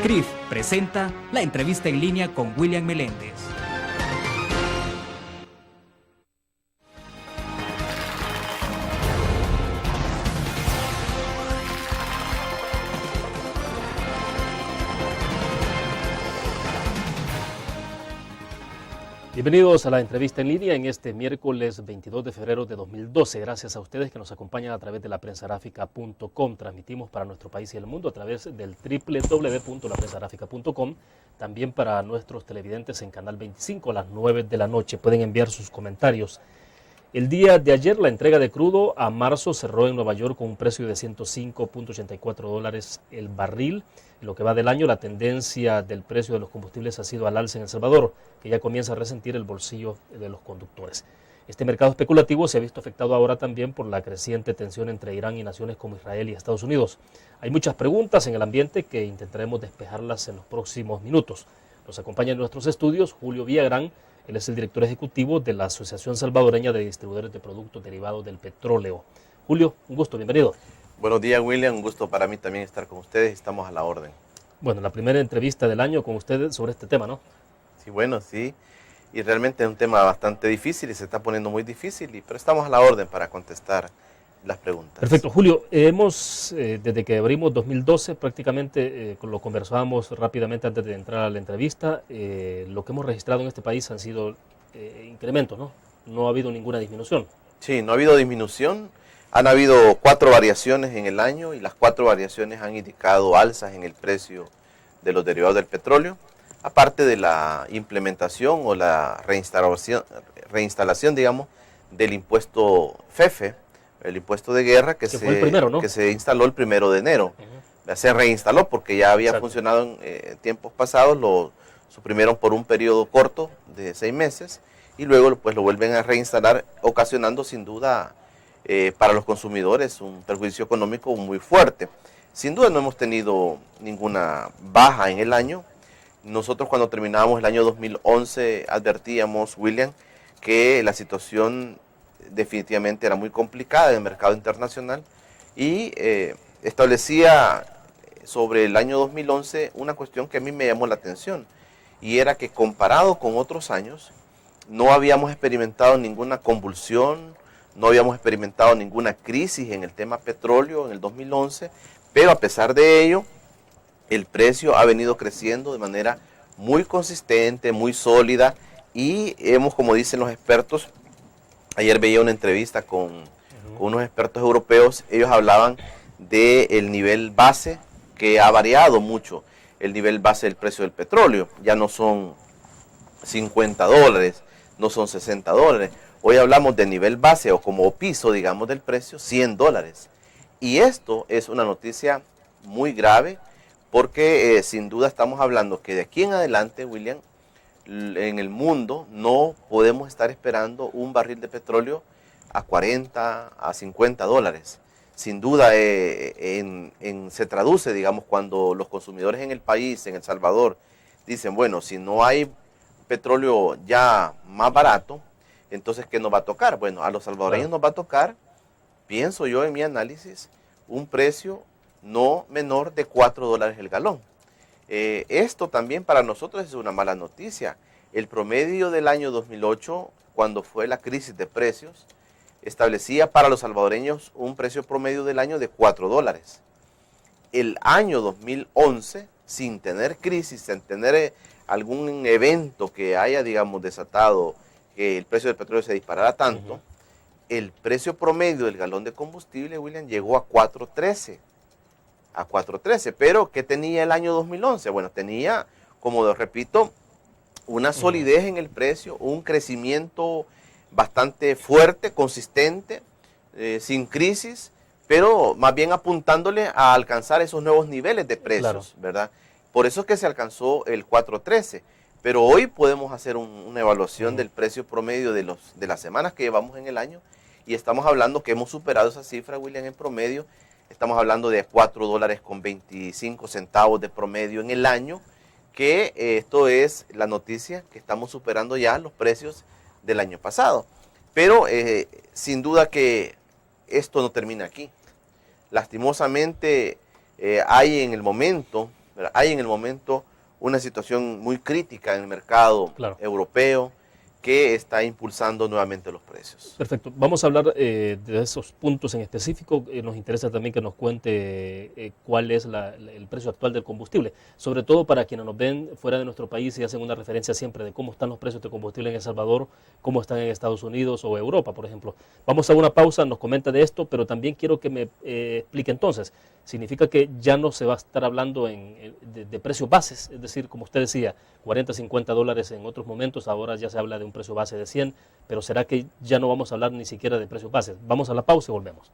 CRIF presenta la entrevista en línea con William Meléndez. Bienvenidos a la entrevista en línea en este miércoles 22 de febrero de 2012. Gracias a ustedes que nos acompañan a través de laprensagrafica.com. Transmitimos para nuestro país y el mundo a través del www.laprensagrafica.com. También para nuestros televidentes en Canal 25 a las 9 de la noche. Pueden enviar sus comentarios. El día de ayer la entrega de crudo a marzo cerró en Nueva York con un precio de $105.84 el barril. En lo que va del año, la tendencia del precio de los combustibles ha sido al alza en El Salvador, que ya comienza a resentir el bolsillo de los conductores. Este mercado especulativo se ha visto afectado ahora también por la creciente tensión entre Irán y naciones como Israel y Estados Unidos. Hay muchas preguntas en el ambiente que intentaremos despejarlas en los próximos minutos. Nos acompaña en nuestros estudios Julio Villagrán. Él es el director ejecutivo de la Asociación Salvadoreña de Distribuidores de Productos Derivados del Petróleo. Julio, un gusto, bienvenido. Buenos días, William. Un gusto para mí también estar con ustedes. Estamos a la orden. Bueno, la primera entrevista del año con ustedes sobre este tema, ¿no? Sí, bueno, sí. Y realmente es un tema bastante difícil y se está poniendo muy difícil, pero estamos a la orden para contestar las preguntas. Perfecto. Julio, desde que abrimos 2012, prácticamente lo conversábamos rápidamente antes de entrar a la entrevista, lo que hemos registrado en este país han sido incrementos, ¿no? No ha habido ninguna disminución. Sí, no ha habido disminución. Han habido 4 variaciones en el año y las 4 variaciones han indicado alzas en el precio de los derivados del petróleo, aparte de la implementación o la reinstalación, digamos, del impuesto FEFE, el impuesto de guerra que fue el primero, ¿no? Que se instaló el 1 de enero. Se reinstaló porque ya había funcionado en tiempos pasados, lo suprimieron por un periodo corto de 6 meses y luego pues lo vuelven a reinstalar, ocasionando sin duda para los consumidores un perjuicio económico muy fuerte. Sin duda no hemos tenido ninguna baja en el año. Nosotros cuando terminábamos el año 2011 advertíamos, William, que la situación definitivamente era muy complicada en el mercado internacional y establecía sobre el año 2011 una cuestión que a mí me llamó la atención y era que comparado con otros años no habíamos experimentado ninguna convulsión, no habíamos experimentado ninguna crisis en el tema petróleo en el 2011, pero a pesar de ello, el precio ha venido creciendo de manera muy consistente, muy sólida y hemos, como dicen los expertos, ayer veía una entrevista con unos expertos europeos, ellos hablaban del nivel base que ha variado mucho, el nivel base del precio del petróleo, ya no son $50, no son $60, hoy hablamos de nivel base o como piso, digamos, del precio, $100. Y esto es una noticia muy grave porque sin duda estamos hablando que de aquí en adelante, William, en el mundo no podemos estar esperando un barril de petróleo a $40, a $50. Sin duda se traduce, digamos, cuando los consumidores en el país, en El Salvador, dicen, bueno, si no hay petróleo ya más barato, entonces ¿qué nos va a tocar? Bueno, a los salvadoreños nos va a tocar, pienso yo en mi análisis, un precio no menor de $4 el galón. Esto también para nosotros es una mala noticia. El promedio del año 2008, cuando fue la crisis de precios, establecía para los salvadoreños un precio promedio del año de $4. El año 2011, sin tener crisis, sin tener algún evento que haya, digamos, desatado que el precio del petróleo se disparara tanto, el precio promedio del galón de combustible, William, llegó a $4.13. A $4.13, pero ¿qué tenía el año 2011? Bueno, tenía, como repito, una solidez en el precio, un crecimiento bastante fuerte, consistente, sin crisis, pero más bien apuntándole a alcanzar esos nuevos niveles de precios, ¿verdad? Por eso es que se alcanzó el $4.13, pero hoy podemos hacer una evaluación del precio promedio de las semanas que llevamos en el año y estamos hablando que hemos superado esa cifra, William, en promedio. Estamos hablando de $4.25 de promedio en el año, que esto es la noticia que estamos superando ya los precios del año pasado. Pero sin duda que esto no termina aquí. Lastimosamente hay en el momento, ¿verdad? Hay en el momento una situación muy crítica en el mercado europeo que está impulsando nuevamente los precios. Perfecto. Vamos a hablar de esos puntos en específico. Nos interesa también que nos cuente cuál es el precio actual del combustible, sobre todo para quienes nos ven fuera de nuestro país y hacen una referencia siempre de cómo están los precios de combustible en El Salvador, cómo están en Estados Unidos o Europa, por ejemplo. Vamos a una pausa, nos comenta de esto, pero también quiero que me explique entonces. ¿Significa que ya no se va a estar hablando de precios bases? Es decir, como usted decía, 40, 50 dólares en otros momentos, ahora ya se habla de un precio base de 100, pero ¿será que ya no vamos a hablar ni siquiera de precios bases? Vamos a la pausa y volvemos.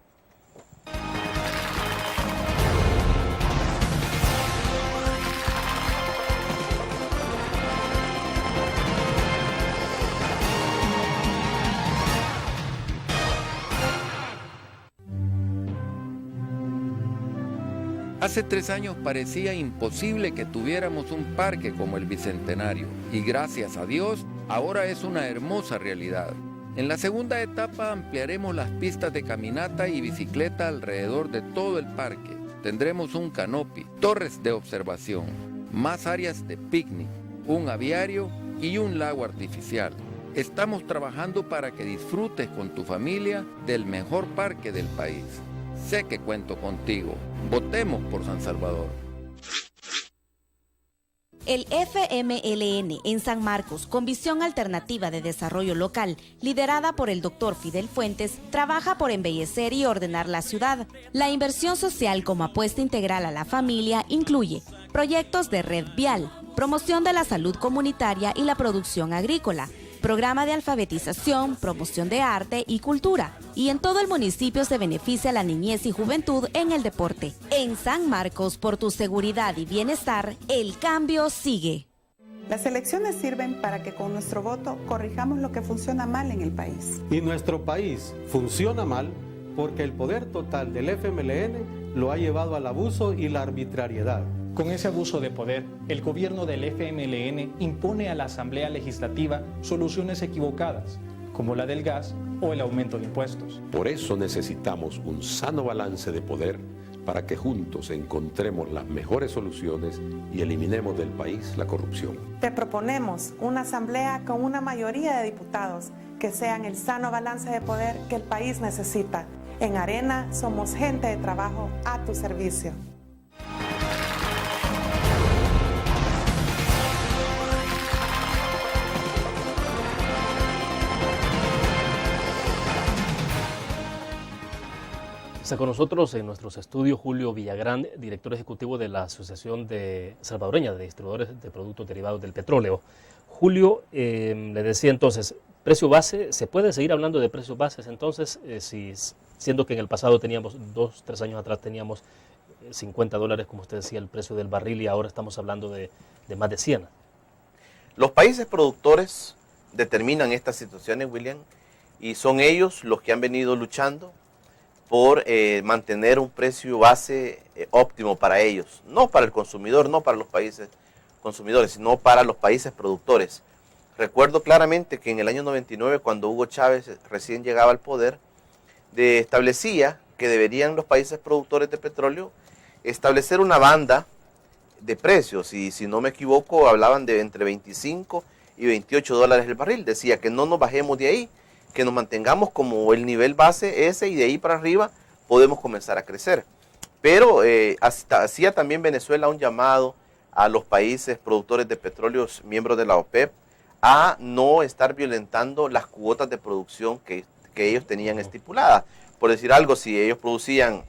Hace 3 años parecía imposible que tuviéramos un parque como el Bicentenario y gracias a Dios ahora es una hermosa realidad. En la segunda etapa ampliaremos las pistas de caminata y bicicleta alrededor de todo el parque. Tendremos un canopy, torres de observación, más áreas de picnic, un aviario y un lago artificial. Estamos trabajando para que disfrutes con tu familia del mejor parque del país. Sé que cuento contigo. Votemos por San Salvador. El FMLN en San Marcos, con visión alternativa de desarrollo local, liderada por el Dr. Fidel Fuentes, trabaja por embellecer y ordenar la ciudad. La inversión social como apuesta integral a la familia incluye proyectos de red vial, promoción de la salud comunitaria y la producción agrícola, programa de alfabetización, promoción de arte y cultura. Y en todo el municipio se beneficia a la niñez y juventud en el deporte. En San Marcos, por tu seguridad y bienestar, el cambio sigue. Las elecciones sirven para que con nuestro voto corrijamos lo que funciona mal en el país. Y nuestro país funciona mal porque el poder total del FMLN lo ha llevado al abuso y la arbitrariedad. Con ese abuso de poder, el gobierno del FMLN impone a la Asamblea Legislativa soluciones equivocadas, como la del gas o el aumento de impuestos. Por eso necesitamos un sano balance de poder para que juntos encontremos las mejores soluciones y eliminemos del país la corrupción. Te proponemos una asamblea con una mayoría de diputados que sean el sano balance de poder que el país necesita. En Arena somos gente de trabajo a tu servicio. Está con nosotros en nuestros estudios Julio Villagrán, director ejecutivo de la Asociación Salvadoreña de Distribuidores de Productos Derivados del Petróleo. Julio, le decía entonces, precio base, ¿se puede seguir hablando de precios bases entonces? Siendo que en el pasado teníamos, 2-3 años atrás teníamos 50 dólares, como usted decía, el precio del barril, y ahora estamos hablando de más de 100. Los países productores determinan estas situaciones, William, y son ellos los que han venido luchando por mantener un precio base óptimo para ellos, no para el consumidor, no para los países consumidores, sino para los países productores. Recuerdo claramente que en el año 99, cuando Hugo Chávez recién llegaba al poder, establecía que deberían los países productores de petróleo establecer una banda de precios, y si no me equivoco hablaban de entre 25 y 28 dólares el barril. Decía que no nos bajemos de ahí, que nos mantengamos como el nivel base ese, y de ahí para arriba podemos comenzar a crecer. Pero hacía también Venezuela un llamado a los países productores de petróleos, miembros de la OPEP, a no estar violentando las cuotas de producción que ellos tenían estipuladas. Por decir algo, si ellos producían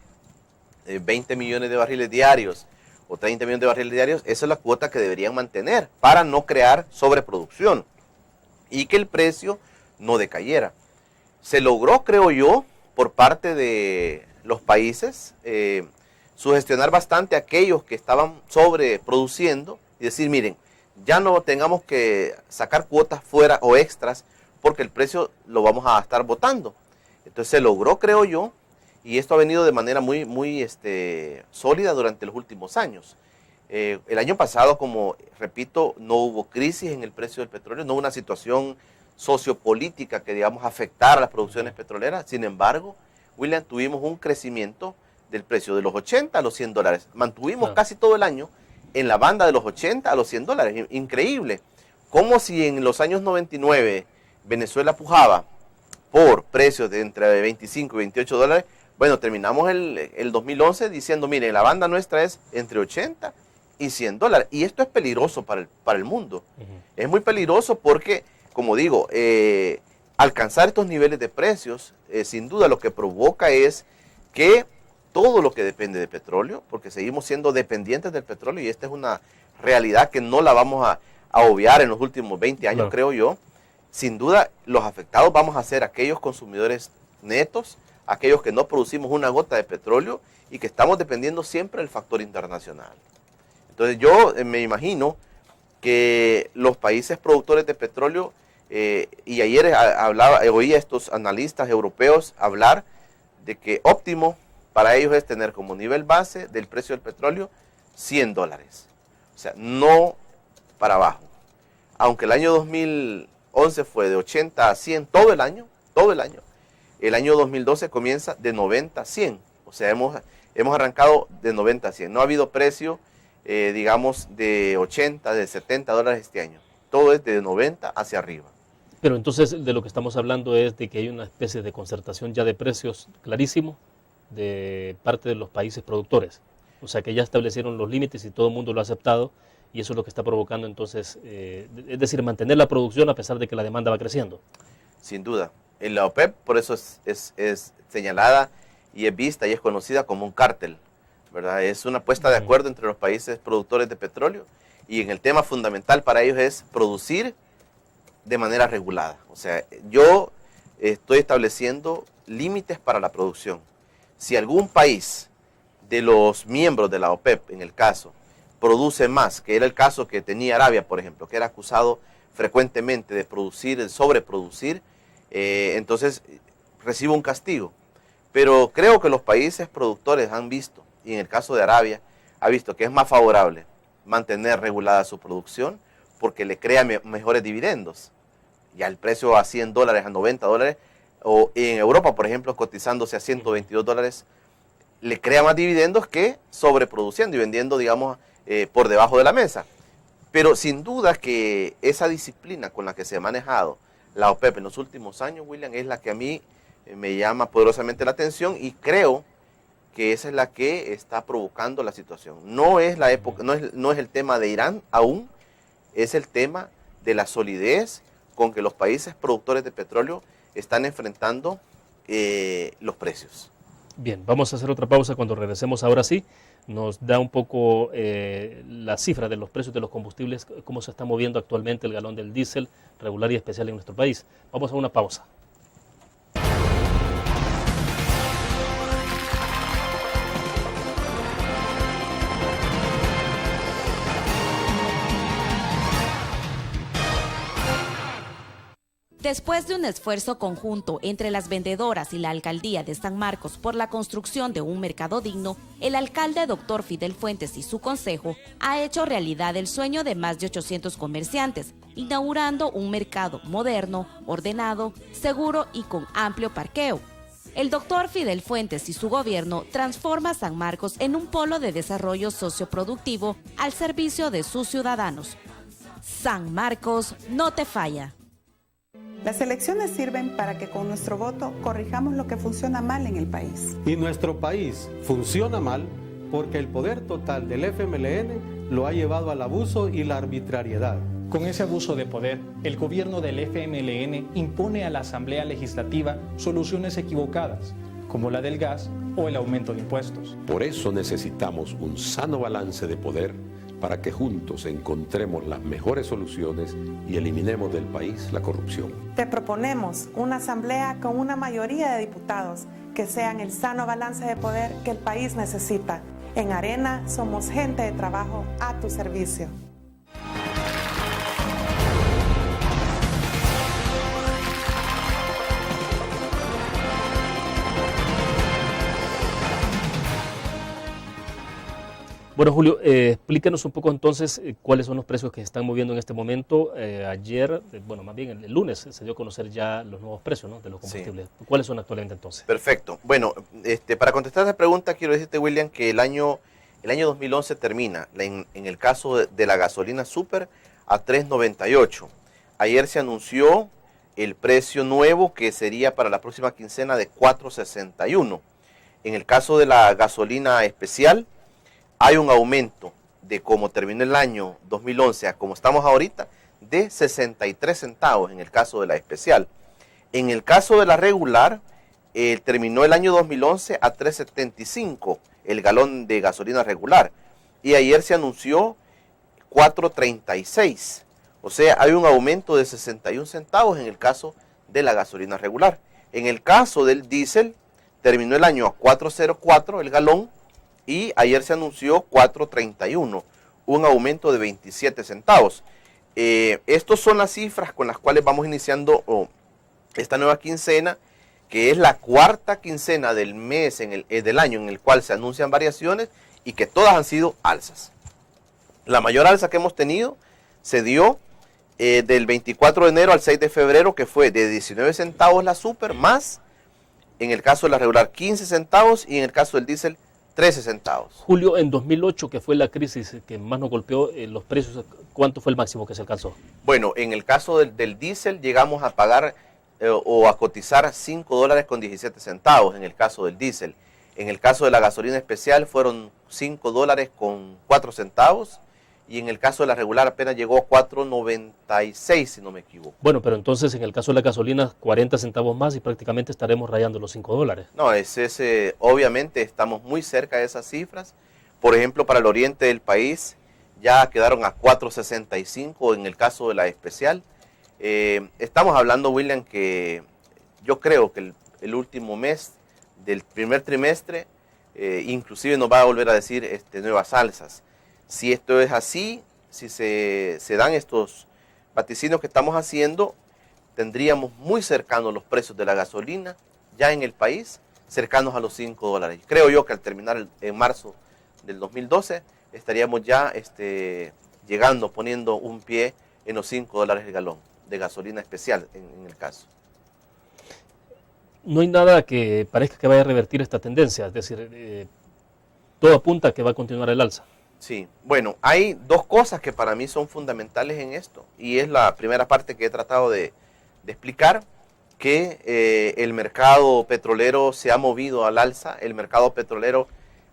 20 millones de barriles diarios o 30 millones de barriles diarios, esa es la cuota que deberían mantener para no crear sobreproducción y que el precio no decayera. Se logró, creo yo, por parte de los países, sugestionar bastante a aquellos que estaban sobreproduciendo y decir, miren, ya no tengamos que sacar cuotas fuera o extras porque el precio lo vamos a estar botando. Entonces se logró, creo yo, y esto ha venido de manera muy sólida durante los últimos años. El año pasado, como repito, no hubo crisis en el precio del petróleo, no hubo una situación sociopolítica que, digamos, afectara a las producciones petroleras. Sin embargo, William, tuvimos un crecimiento del precio de los 80 a los 100 dólares. Mantuvimos casi todo el año en la banda de los 80 a los 100 dólares. Increíble. Como si en los años 99 Venezuela pujaba por precios de entre 25 y 28 dólares. Bueno, terminamos el 2011 diciendo, miren, la banda nuestra es entre 80 y 100 dólares. Y esto es peligroso para el mundo. Es muy peligroso porque, como digo, alcanzar estos niveles de precios, sin duda lo que provoca es que todo lo que depende de petróleo, porque seguimos siendo dependientes del petróleo y esta es una realidad que no la vamos a obviar en los últimos 20 años, no, creo yo. Sin duda, los afectados vamos a ser aquellos consumidores netos, aquellos que no producimos una gota de petróleo y que estamos dependiendo siempre del factor internacional. Entonces yo me imagino que los países productores de petróleo, y ayer oí a estos analistas europeos hablar de que óptimo para ellos es tener como nivel base del precio del petróleo 100 dólares. O sea, no para abajo. Aunque el año 2011 fue de 80 a 100 todo el año, el año 2012 comienza de 90 a 100. O sea, hemos arrancado de 90 a 100. No ha habido precio, digamos, de 80, de 70 dólares este año. Todo es de 90 hacia arriba. Pero entonces de lo que estamos hablando es de que hay una especie de concertación ya de precios clarísimo de parte de los países productores. O sea, que ya establecieron los límites y todo el mundo lo ha aceptado. Y eso es lo que está provocando entonces, es decir, mantener la producción a pesar de que la demanda va creciendo. Sin duda. En la OPEP, por eso es señalada y es vista y es conocida como un cártel, ¿verdad? Es una puesta de acuerdo entre los países productores de petróleo y en el tema fundamental para ellos es producir de manera regulada. O sea, yo estoy estableciendo límites para la producción. Si algún país de los miembros de la OPEP, en el caso, produce más, que era el caso que tenía Arabia, por ejemplo, que era acusado frecuentemente de producir, de sobreproducir, entonces recibe un castigo. Pero creo que los países productores han visto, y en el caso de Arabia, ha visto que es más favorable mantener regulada su producción porque le crea mejores dividendos. Ya el precio a 100 dólares, a 90 dólares, o en Europa, por ejemplo, cotizándose a 122 dólares, le crea más dividendos que sobreproduciendo y vendiendo, digamos, por debajo de la mesa. Pero sin duda que esa disciplina con la que se ha manejado la OPEP en los últimos años, William, es la que a mí me llama poderosamente la atención y creo que esa es la que está provocando la situación. No es la época, no es el tema de Irán aún, es el tema de la solidez con que los países productores de petróleo están enfrentando los precios. Bien, vamos a hacer otra pausa. Cuando regresemos ahora sí, nos da un poco la cifra de los precios de los combustibles, cómo se está moviendo actualmente el galón del diésel regular y especial en nuestro país. Vamos a una pausa. Después de un esfuerzo conjunto entre las vendedoras y la alcaldía de San Marcos por la construcción de un mercado digno, el alcalde Dr. Fidel Fuentes y su consejo ha hecho realidad el sueño de más de 800 comerciantes, inaugurando un mercado moderno, ordenado, seguro y con amplio parqueo. El Dr. Fidel Fuentes y su gobierno transforma San Marcos en un polo de desarrollo socioproductivo al servicio de sus ciudadanos. San Marcos no te falla. Las elecciones sirven para que con nuestro voto corrijamos lo que funciona mal en el país. Y nuestro país funciona mal porque el poder total del FMLN lo ha llevado al abuso y la arbitrariedad. Con ese abuso de poder, el gobierno del FMLN impone a la Asamblea Legislativa soluciones equivocadas, como la del gas o el aumento de impuestos. Por eso necesitamos un sano balance de poder para que juntos encontremos las mejores soluciones y eliminemos del país la corrupción. Te proponemos una asamblea con una mayoría de diputados que sean el sano balance de poder que el país necesita. En Arena somos gente de trabajo a tu servicio. Bueno, Julio, explícanos un poco entonces cuáles son los precios que se están moviendo en este momento. Ayer, bueno, más bien el lunes se dio a conocer ya los nuevos precios, ¿no?, de los combustibles. Sí. ¿Cuáles son actualmente entonces? Perfecto. Bueno, para contestar esa pregunta quiero decirte, William, que el año El año 2011 termina, en el caso de la gasolina super, a 3.98. Ayer se anunció el precio nuevo que sería para la próxima quincena de 4.61. En el caso de la gasolina especial, hay un aumento de cómo terminó el año 2011 a como estamos ahorita, de 63 centavos en el caso de la especial. En el caso de la regular, terminó el año 2011 a 3.75 el galón de gasolina regular. Y ayer se anunció 4.36. O sea, hay un aumento de 61 centavos en el caso de la gasolina regular. En el caso del diésel, terminó el año a 4.04 el galón y ayer se anunció 4.31, un aumento de 27 centavos. Estas son las cifras con las cuales vamos iniciando esta nueva quincena, que es la cuarta quincena del mes, del año, en el cual se anuncian variaciones y que todas han sido alzas. La mayor alza que hemos tenido se dio del 24 de enero al 6 de febrero, que fue de 19 centavos la super, más en el caso de la regular 15 centavos y en el caso del diésel 13 centavos. Julio, en 2008, que fue la crisis que más nos golpeó los precios, ¿cuánto fue el máximo que se alcanzó? Bueno, en el caso del diésel llegamos a pagar o a cotizar $5.17 en el caso del diésel. En el caso de la gasolina especial fueron $5.04 y en el caso de la regular apenas llegó a 4.96, si no me equivoco. Bueno, pero entonces en el caso de la gasolina 40 centavos más y prácticamente estaremos rayando los $5. No, obviamente estamos muy cerca de esas cifras. Por ejemplo, para el oriente del país ya quedaron a 4.65 en el caso de la especial. Estamos hablando, William, que yo creo que el último mes del primer trimestre inclusive nos va a volver a decir nuevas alzas. Si esto es así, si se dan estos vaticinios que estamos haciendo, tendríamos muy cercanos los precios de la gasolina ya en el país, cercanos a los $5. Creo yo que al terminar en marzo del 2012 estaríamos ya llegando, poniendo un pie en los $5 el galón de gasolina especial en el caso. No hay nada que parezca que vaya a revertir esta tendencia, es decir, todo apunta a que va a continuar el alza. Sí, bueno, hay dos cosas que para mí son fundamentales en esto, y es la primera parte que he tratado de explicar, que el mercado petrolero se ha movido al alza, el mercado petrolero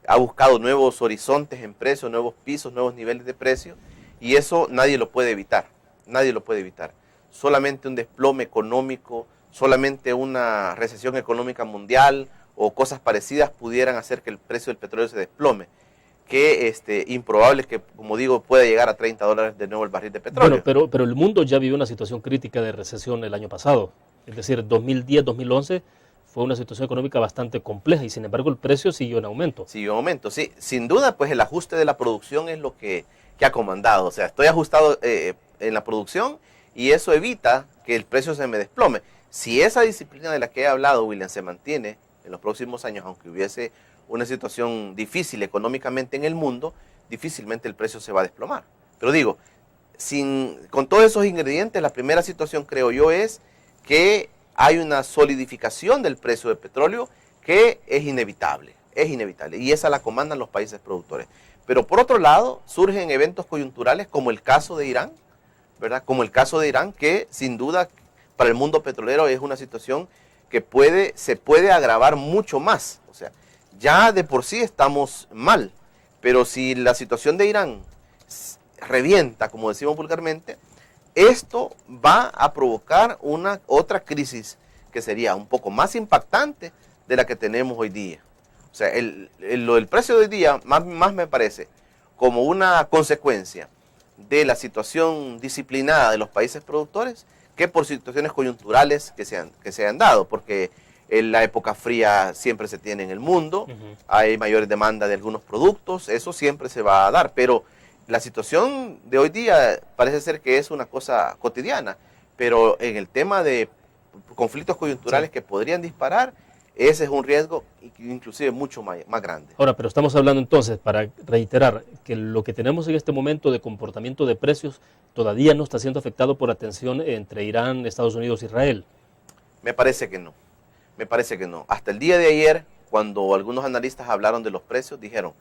ha buscado nuevos horizontes en precios, nuevos pisos, nuevos niveles de precio, y eso nadie lo puede evitar, nadie lo puede evitar. Solamente un desplome económico, solamente una recesión económica mundial o cosas parecidas pudieran hacer que el precio del petróleo se desplome. Que improbable que, como digo, pueda llegar a $30 de nuevo el barril de petróleo. Bueno, pero el mundo ya vivió una situación crítica de recesión el año pasado. Es decir, 2010-2011 fue una situación económica bastante compleja y sin embargo el precio siguió en aumento. Siguió en aumento, sí. Sin duda, pues el ajuste de la producción es lo que ha comandado. O sea, estoy ajustado en la producción y eso evita que el precio se me desplome. Si esa disciplina de la que he hablado, William, se mantiene en los próximos años, aunque hubiese una situación difícil económicamente en el mundo, difícilmente el precio se va a desplomar. Pero digo, con todos esos ingredientes, la primera situación, creo yo, es que hay una solidificación del precio del petróleo que es inevitable, y esa la comandan los países productores. Pero por otro lado, surgen eventos coyunturales como el caso de Irán, ¿verdad? Como el caso de Irán, que sin duda para el mundo petrolero es una situación que se puede agravar mucho más. O sea, ya de por sí estamos mal, pero si la situación de Irán revienta, como decimos vulgarmente, esto va a provocar otra crisis que sería un poco más impactante de la que tenemos hoy día. O sea, lo del precio de hoy día más me parece como una consecuencia de la situación disciplinada de los países productores que por situaciones coyunturales que se han dado, porque en la época fría siempre se tiene en el mundo, hay mayor demanda de algunos productos, eso siempre se va a dar, pero la situación de hoy día parece ser que es una cosa cotidiana, pero en el tema de conflictos coyunturales que podrían disparar, ese es un riesgo inclusive mucho más grande. Ahora, pero estamos hablando entonces, para reiterar, que lo que tenemos en este momento de comportamiento de precios todavía no está siendo afectado por la tensión entre Irán, Estados Unidos e Israel. Me parece que no. Hasta el día de ayer, cuando algunos analistas hablaron de los precios, dijeron,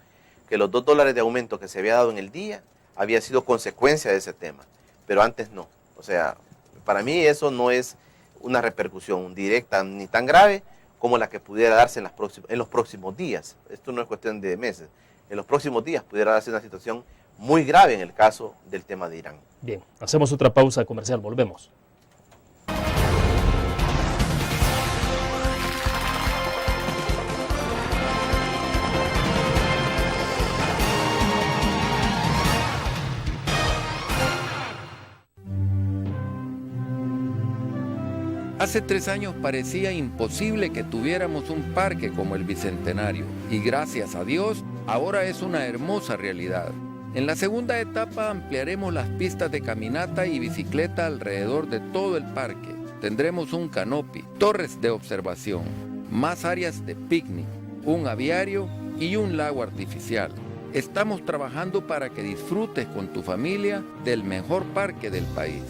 que los $2 de aumento que se había dado en el día había sido consecuencia de ese tema, pero antes no. O sea, para mí eso no es una repercusión directa ni tan grave como la que pudiera darse en los próximos días. Esto no es cuestión de meses. En los próximos días pudiera darse una situación muy grave en el caso del tema de Irán. Bien, hacemos otra pausa comercial, volvemos. Hace 3 años parecía imposible que tuviéramos un parque como el Bicentenario y gracias a Dios ahora es una hermosa realidad. En la segunda etapa ampliaremos las pistas de caminata y bicicleta alrededor de todo el parque. Tendremos un canopy, torres de observación, más áreas de picnic, un aviario y un lago artificial. Estamos trabajando para que disfrutes con tu familia del mejor parque del país.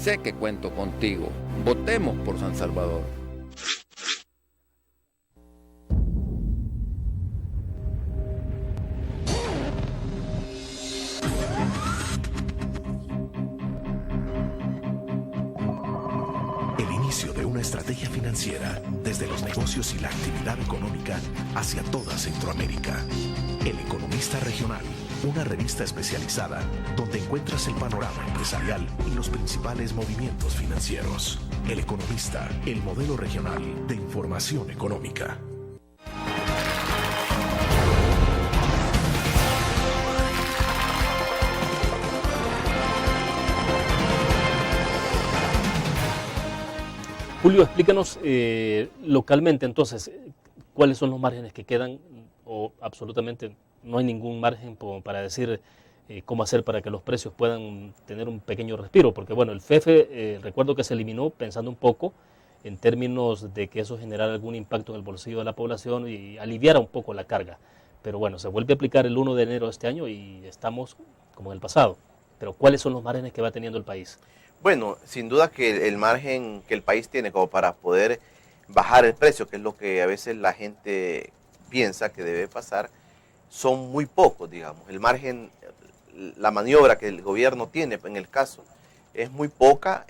Sé que cuento contigo. Votemos por San Salvador. El inicio de una estrategia financiera desde los negocios y la actividad económica hacia toda Centroamérica. El Economista Regional, una revista especializada donde encuentras el panorama empresarial y los principales movimientos financieros. El Economista, el modelo regional de información económica. Julio, explícanos localmente entonces, ¿cuáles son los márgenes que quedan o absolutamente no hay ningún margen para decir cómo hacer para que los precios puedan tener un pequeño respiro? Porque bueno, el FEFE, recuerdo que se eliminó pensando un poco en términos de que eso generara algún impacto en el bolsillo de la población y aliviara un poco la carga. Pero bueno, se vuelve a aplicar el 1 de enero de este año y estamos como en el pasado. Pero ¿cuáles son los márgenes que va teniendo el país? Bueno, sin duda que el margen que el país tiene como para poder bajar el precio, que es lo que a veces la gente piensa que debe pasar, son muy pocos, digamos. El margen, la maniobra que el gobierno tiene en el caso es muy poca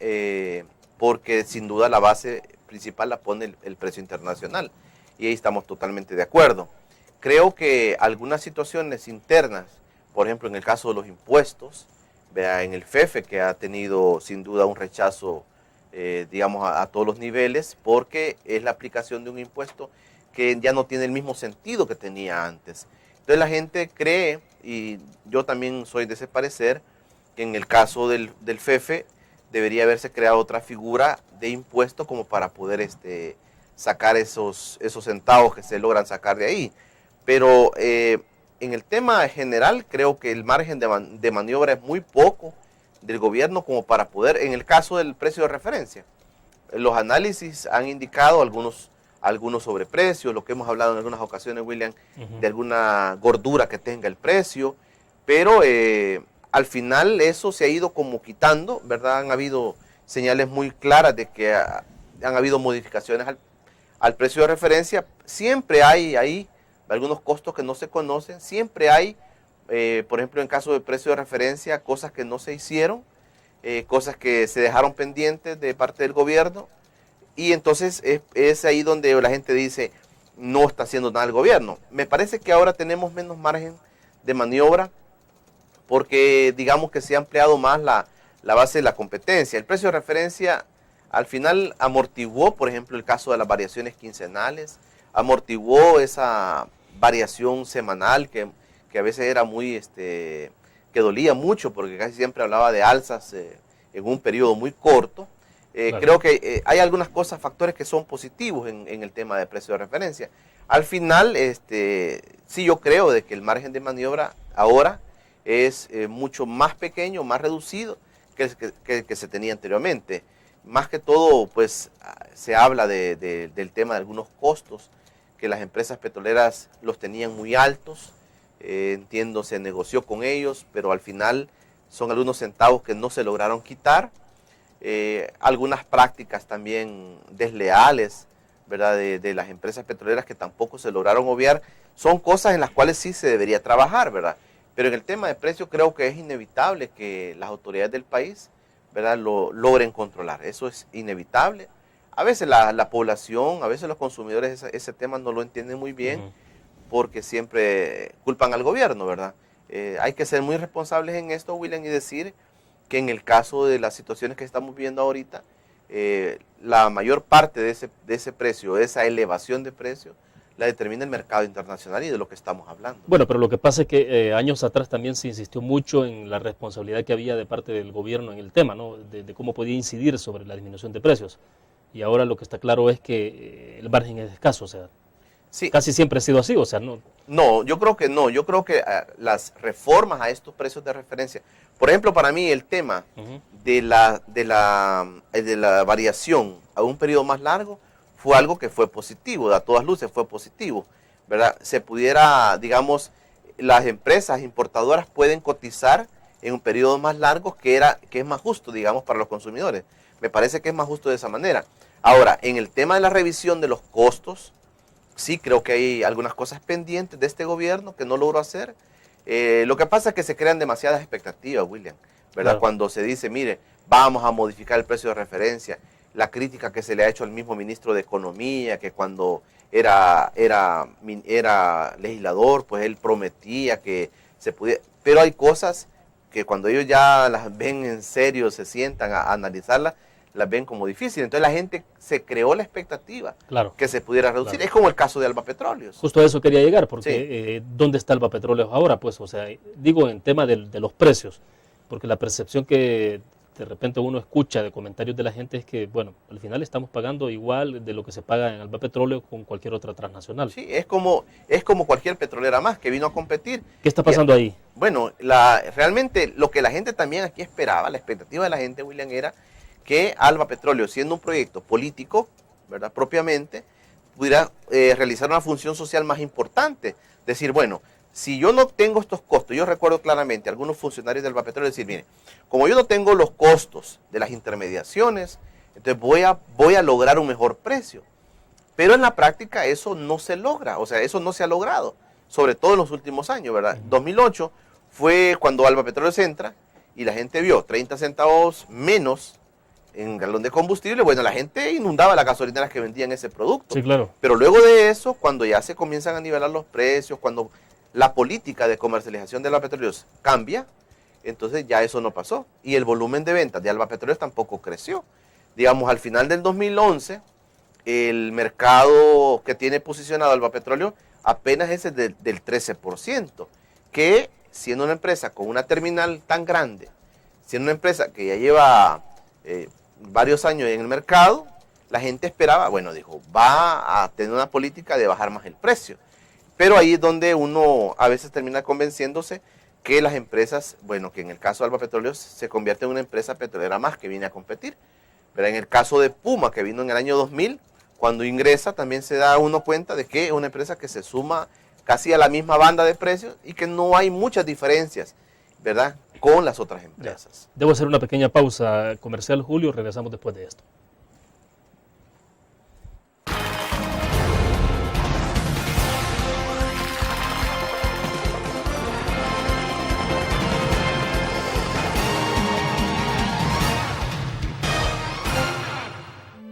porque sin duda la base principal la pone el precio internacional y ahí estamos totalmente de acuerdo. Creo que algunas situaciones internas, por ejemplo en el caso de los impuestos, vea en el FEFE que ha tenido sin duda un rechazo digamos a todos los niveles porque es la aplicación de un impuesto que ya no tiene el mismo sentido que tenía antes. Entonces la gente cree, y yo también soy de ese parecer, que en el caso del FEFE debería haberse creado otra figura de impuesto como para poder sacar esos centavos que se logran sacar de ahí. Pero en el tema general creo que el margen de maniobra es muy poco del gobierno como para poder, en el caso del precio de referencia, los análisis han indicado algunos sobreprecios, lo que hemos hablado en algunas ocasiones, William, de alguna gordura que tenga el precio, pero al final eso se ha ido como quitando, ¿verdad? Han habido señales muy claras de que han habido modificaciones al precio de referencia. Siempre hay ahí algunos costos que no se conocen, siempre hay, por ejemplo, en caso de precio de referencia, cosas que no se hicieron, cosas que se dejaron pendientes de parte del gobierno, y entonces es ahí donde la gente dice, no está haciendo nada el gobierno. Me parece que ahora tenemos menos margen de maniobra, porque digamos que se ha ampliado más la base de la competencia. El precio de referencia al final amortiguó, por ejemplo, el caso de las variaciones quincenales, amortiguó esa variación semanal que a veces era muy, que dolía mucho porque casi siempre hablaba de alzas en un periodo muy corto. Claro. Creo que hay algunas cosas, factores que son positivos en el tema de precio de referencia. Al final, sí yo creo de que el margen de maniobra ahora es mucho más pequeño, más reducido que se tenía anteriormente. Más que todo, pues se habla del tema de algunos costos que las empresas petroleras los tenían muy altos. Entiendo, se negoció con ellos, pero al final son algunos centavos que no se lograron quitar. Algunas prácticas también desleales, ¿verdad? De las empresas petroleras que tampoco se lograron obviar, son cosas en las cuales sí se debería trabajar, ¿verdad? Pero en el tema de precios creo que es inevitable que las autoridades del país, ¿verdad?, lo logren controlar. Eso es inevitable. A veces la población, a veces los consumidores ese tema no lo entienden muy bien porque siempre culpan al gobierno, ¿verdad? Hay que ser muy responsables en esto, William, y decir que en el caso de las situaciones que estamos viendo ahorita, la mayor parte de ese precio, de esa elevación de precio, la determina el mercado internacional y de lo que estamos hablando. Bueno, pero lo que pasa es que años atrás también se insistió mucho en la responsabilidad que había de parte del gobierno en el tema, ¿no? De cómo podía incidir sobre la disminución de precios. Y ahora lo que está claro es que el margen es escaso, o sea, sí, casi siempre ha sido así, o sea, no. No, yo creo que no, yo creo que las reformas a estos precios de referencia, por ejemplo, para mí el tema de la variación a un periodo más largo fue algo que fue positivo, a todas luces fue positivo, ¿verdad? Se pudiera, digamos, las empresas importadoras pueden cotizar en un periodo más largo que es más justo, digamos, para los consumidores. Me parece que es más justo de esa manera. Ahora, en el tema de la revisión de los costos, sí creo que hay algunas cosas pendientes de este gobierno que no logró hacer. Lo que pasa es que se crean demasiadas expectativas, William, ¿verdad? Claro. Cuando se dice, mire, vamos a modificar el precio de referencia, la crítica que se le ha hecho al mismo ministro de Economía, que cuando era legislador, pues él prometía que se pudiera, pero hay cosas que cuando ellos ya las ven en serio, se sientan a analizarlas, las ven como difíciles. Entonces la gente se creó la expectativa que se pudiera reducir. Claro. Es como el caso de Alba Petróleos. Justo a eso quería llegar, porque sí. ¿Dónde está Alba Petróleos ahora? Pues, o sea, digo en tema de los precios, porque la percepción que de repente uno escucha de comentarios de la gente es que, bueno, al final estamos pagando igual de lo que se paga en Alba Petróleos con cualquier otra transnacional. Sí, es como cualquier petrolera más que vino a competir. ¿Qué está pasando ahí? Bueno, realmente lo que la gente también aquí esperaba, la expectativa de la gente, William, era que Alba Petróleos, siendo un proyecto político, ¿verdad?, propiamente, pudiera realizar una función social más importante. Decir, bueno, si yo no tengo estos costos, yo recuerdo claramente a algunos funcionarios de Alba Petróleos decir, mire, como yo no tengo los costos de las intermediaciones, entonces voy a lograr un mejor precio. Pero en la práctica eso no se logra, o sea, eso no se ha logrado, sobre todo en los últimos años, ¿verdad? 2008 fue cuando Alba Petróleos entra y la gente vio 30 centavos menos en galón de combustible. Bueno, la gente inundaba las gasolineras que vendían ese producto. Sí, claro. Pero luego de eso, cuando ya se comienzan a nivelar los precios, cuando la política de comercialización de Alba Petróleos cambia, entonces ya eso no pasó. Y el volumen de ventas de Alba Petróleos tampoco creció. Digamos, al final del 2011, el mercado que tiene posicionado Alba Petróleos apenas es el del 13%, que siendo una empresa con una terminal tan grande, siendo una empresa que ya lleva varios años en el mercado, la gente esperaba, bueno, dijo, va a tener una política de bajar más el precio. Pero ahí es donde uno a veces termina convenciéndose que las empresas, bueno, que en el caso de Alba Petróleos se convierte en una empresa petrolera más que viene a competir. Pero en el caso de Puma, que vino en el año 2000, cuando ingresa también se da uno cuenta de que es una empresa que se suma casi a la misma banda de precios y que no hay muchas diferencias, ¿verdad?, con las otras empresas. Ya. Debo hacer una pequeña pausa comercial, Julio, regresamos después de esto.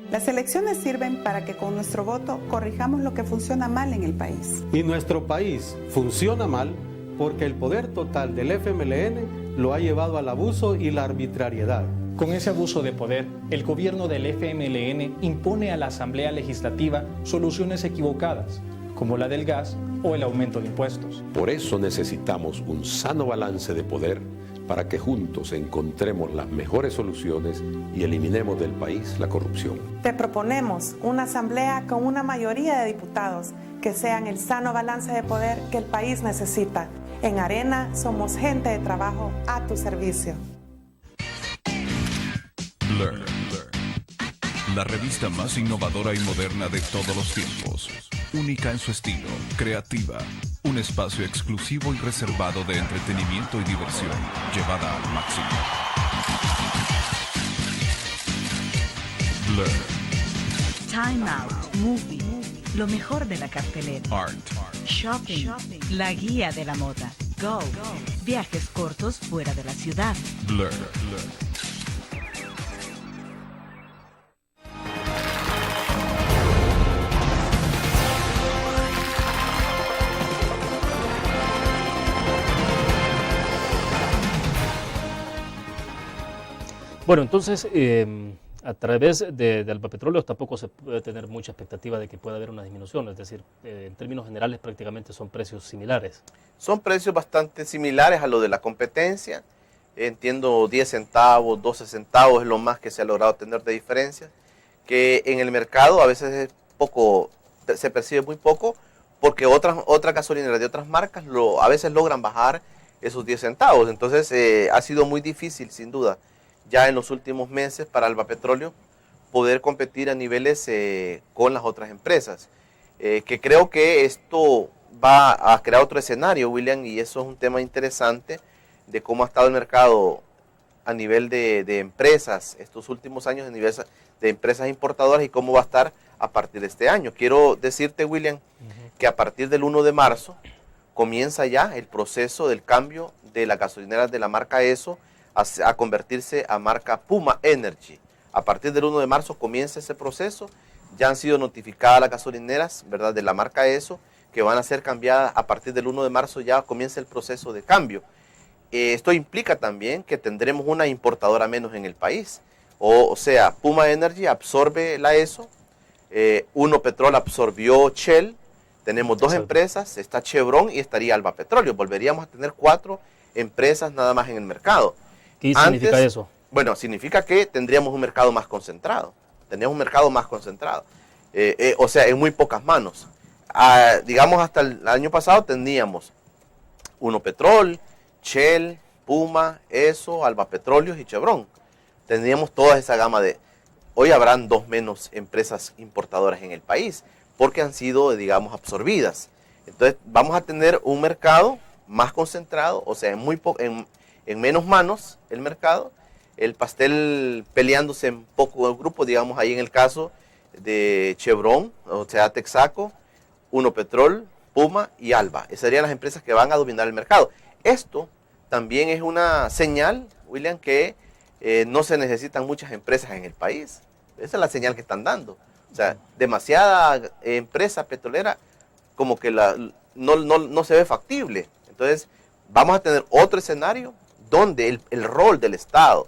Las elecciones sirven para que con nuestro voto corrijamos lo que funciona mal en el país. Y nuestro país funciona mal porque el poder total del FMLN lo ha llevado al abuso y la arbitrariedad. Con ese abuso de poder, el gobierno del FMLN impone a la Asamblea Legislativa soluciones equivocadas, como la del gas o el aumento de impuestos. Por eso necesitamos un sano balance de poder para que juntos encontremos las mejores soluciones y eliminemos del país la corrupción. Te proponemos una asamblea con una mayoría de diputados que sean el sano balance de poder que el país necesita. En Arena somos gente de trabajo a tu servicio. Learn. La revista más innovadora y moderna de todos los tiempos. Única en su estilo, creativa. Un espacio exclusivo y reservado de entretenimiento y diversión, llevada al máximo. Blur. Time Out, Movie, lo mejor de la cartelera. Art, Shopping, la guía de la moda. Go, viajes cortos fuera de la ciudad. Blur. Bueno, entonces, a través de Alba Petróleos tampoco se puede tener mucha expectativa de que pueda haber una disminución, es decir, en términos generales prácticamente son precios similares. Son precios bastante similares a lo de la competencia. Entiendo 10 centavos, 12 centavos es lo más que se ha logrado tener de diferencia, que en el mercado a veces es poco, se percibe muy poco, porque otras gasolineras de otras marcas a veces logran bajar esos 10 centavos. Entonces ha sido muy difícil, sin duda, ya en los últimos meses para Alba Petróleo poder competir a niveles con las otras empresas. Que creo que esto va a crear otro escenario, William, y eso es un tema interesante de cómo ha estado el mercado a nivel de empresas estos últimos años, a nivel de empresas importadoras y cómo va a estar a partir de este año. Quiero decirte, William, que a partir del 1 de marzo comienza ya el proceso del cambio de las gasolineras de la marca ESO a convertirse a marca Puma Energy. A partir del 1 de marzo comienza ese proceso. Ya han sido notificadas las gasolineras, ¿verdad?, de la marca ESO, que van a ser cambiadas a partir del 1 de marzo, ya comienza el proceso de cambio. Esto implica también que tendremos una importadora menos en el país. O sea, Puma Energy absorbe la ESO, Uno Petrol absorbió Shell, tenemos dos empresas, está Chevron y estaría Alba Petróleo. Volveríamos a tener 4 empresas nada más en el mercado. ¿Qué significa eso? Bueno, significa que tendríamos un mercado más concentrado. O sea, en muy pocas manos. Digamos, hasta el año pasado teníamos Uno Petrol, Shell, Puma, ESO, Alba Petróleos y Chevron. Teníamos toda esa gama de... Hoy habrán 2 menos empresas importadoras en el país porque han sido, digamos, absorbidas. Entonces, vamos a tener un mercado más concentrado, o sea, en menos manos el mercado, el pastel peleándose en pocos grupos, digamos, ahí en el caso de Chevron, o sea, Texaco, Uno Petrol, Puma y Alba. Esas serían las empresas que van a dominar el mercado. Esto también es una señal, William, que no se necesitan muchas empresas en el país. Esa es la señal que están dando. O sea, demasiada empresa petrolera como que no se ve factible. Entonces, vamos a tener otro escenario donde el rol del Estado,